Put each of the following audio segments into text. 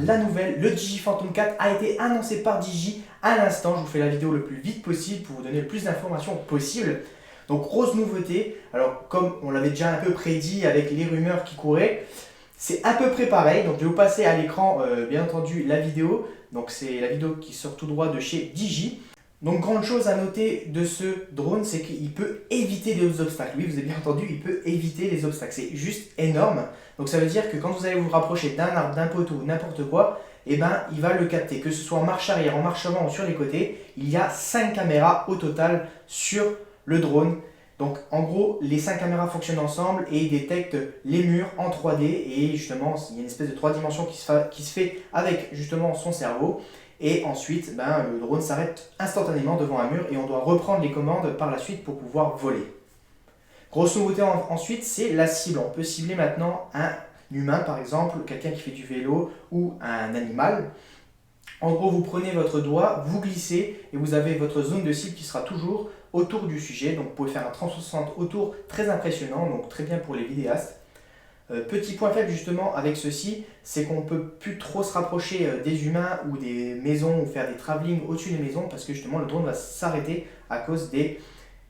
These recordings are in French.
la nouvelle, le Digi Phantom 4 a été annoncé par Digi à l'instant. Je vous fais la vidéo le plus vite possible pour vous donner le plus d'informations possible. Donc grosse nouveauté, alors comme on l'avait déjà un peu prédit avec les rumeurs qui couraient, c'est à peu près pareil. Donc je vais vous passer à l'écran bien entendu la vidéo. Donc c'est la vidéo qui sort tout droit de chez Digi. Donc grande chose à noter de ce drone, c'est qu'il peut éviter les obstacles. Oui, vous avez bien entendu, il peut éviter les obstacles. C'est juste énorme. Donc ça veut dire que quand vous allez vous rapprocher d'un arbre, d'un poteau, n'importe quoi, eh ben, il va le capter. Que ce soit en marche arrière, en marche avant ou sur les côtés, il y a 5 caméras au total sur le drone. Donc en gros, les 5 caméras fonctionnent ensemble et détectent les murs en 3D. Et justement, il y a une espèce de 3 dimensions qui se fait avec justement son cerveau. Et ensuite, le drone s'arrête instantanément devant un mur et on doit reprendre les commandes par la suite pour pouvoir voler. Grosse nouveauté ensuite, c'est la cible. On peut cibler maintenant un humain par exemple, quelqu'un qui fait du vélo ou un animal. En gros, vous prenez votre doigt, vous glissez et vous avez votre zone de cible qui sera toujours autour du sujet. Donc vous pouvez faire un 360 autour très impressionnant, donc très bien pour les vidéastes. Petit point faible justement avec ceci, c'est qu'on ne peut plus trop se rapprocher des humains ou des maisons ou faire des travelling au-dessus des maisons parce que justement le drone va s'arrêter à cause des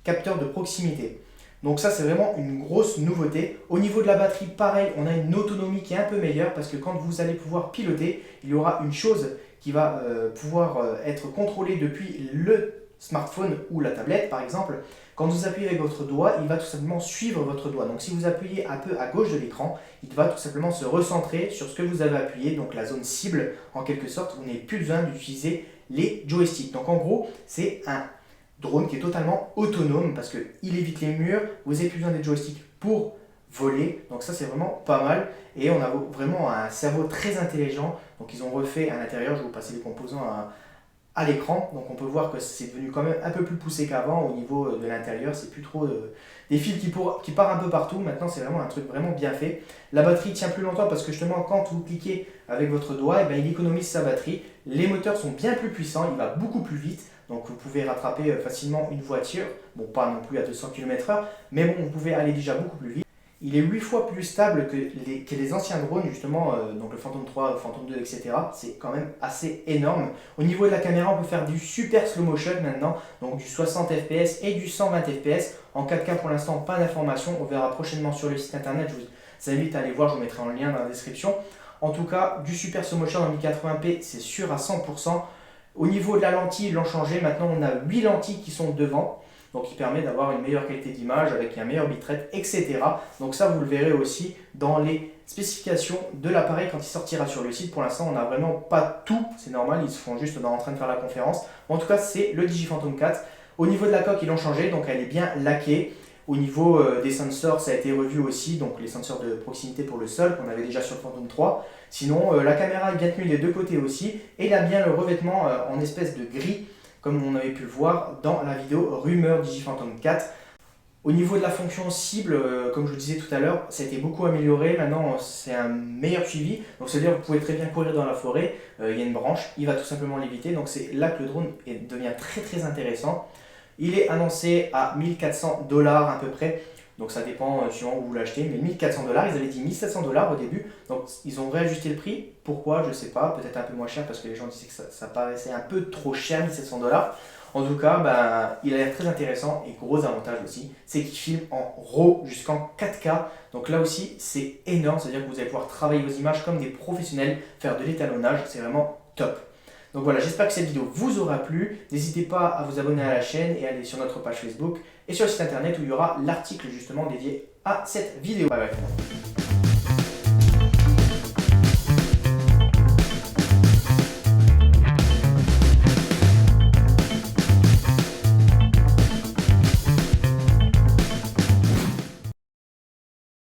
capteurs de proximité. Donc ça c'est vraiment une grosse nouveauté. Au niveau de la batterie, pareil, on a une autonomie qui est un peu meilleure parce que quand vous allez pouvoir piloter, il y aura une chose qui va pouvoir être contrôlée depuis le smartphone ou la tablette par exemple. Quand vous appuyez avec votre doigt, il va tout simplement suivre votre doigt. Donc si vous appuyez un peu à gauche de l'écran, il va tout simplement se recentrer sur ce que vous avez appuyé, donc la zone cible en quelque sorte. Vous n'avez plus besoin d'utiliser les joysticks. Donc en gros, c'est un drone qui est totalement autonome parce qu'il évite les murs, vous n'avez plus besoin des joysticks pour voler. Donc ça c'est vraiment pas mal et on a vraiment un cerveau très intelligent. Donc ils ont refait à l'intérieur, je vais vous passer les composants à l'écran, donc on peut voir que c'est devenu quand même un peu plus poussé qu'avant au niveau de l'intérieur, c'est plus trop des fils qui partent un peu partout, maintenant c'est vraiment un truc vraiment bien fait. La batterie tient plus longtemps parce que justement quand vous cliquez avec votre doigt, il économise sa batterie, les moteurs sont bien plus puissants, il va beaucoup plus vite, donc vous pouvez rattraper facilement une voiture, bon pas non plus à 200 km/h, mais bon vous pouvez aller déjà beaucoup plus vite. Il est 8 fois plus stable que les anciens drones, justement, donc le Phantom 3, le Phantom 2, etc. C'est quand même assez énorme. Au niveau de la caméra, on peut faire du super slow motion maintenant, donc du 60 fps et du 120 fps. En 4K pour l'instant, pas d'informations. On verra prochainement sur le site internet. Je vous invite à aller voir, je vous mettrai un lien dans la description. En tout cas, du super slow motion en 1080p, c'est sûr à 100%. Au niveau de la lentille, ils l'ont changé. Maintenant, on a 8 lentilles qui sont devant. Donc il permet d'avoir une meilleure qualité d'image avec un meilleur bitrate, etc. Donc ça vous le verrez aussi dans les spécifications de l'appareil quand il sortira sur le site. Pour l'instant on n'a vraiment pas tout, c'est normal, ils se font juste en train de faire la conférence. En tout cas c'est le Digi Phantom 4. Au niveau de la coque ils l'ont changé, donc elle est bien laquée. Au niveau des sensors ça a été revu aussi, donc les sensors de proximité pour le sol qu'on avait déjà sur le Phantom 3. Sinon la caméra est bien tenue des deux côtés aussi et il a bien le revêtement en espèce de gris, comme on avait pu le voir dans la vidéo rumeur Digi Phantom 4. Au niveau de la fonction cible, comme je vous disais tout à l'heure, ça a été beaucoup amélioré. Maintenant, c'est un meilleur suivi. Donc, c'est-à-dire que vous pouvez très bien courir dans la forêt. Il y a une branche, il va tout simplement l'éviter. Donc, c'est là que le drone devient très très intéressant. Il est annoncé à 1400 $ à peu près. Donc ça dépend suivant où vous l'achetez, mais 1400 $, ils avaient dit 1700 $ au début, donc ils ont réajusté le prix. Pourquoi? Je ne sais pas, peut-être un peu moins cher parce que les gens disaient que ça paraissait un peu trop cher, 1700 $. En tout cas, il a l'air très intéressant et gros avantage aussi, c'est qu'il filme en RAW jusqu'en 4K. Donc là aussi, c'est énorme, c'est-à-dire que vous allez pouvoir travailler vos images comme des professionnels, faire de l'étalonnage, c'est vraiment top. Donc voilà, j'espère que cette vidéo vous aura plu. N'hésitez pas à vous abonner à la chaîne et à aller sur notre page Facebook et sur le site internet où il y aura l'article justement dédié à cette vidéo. Bye bye.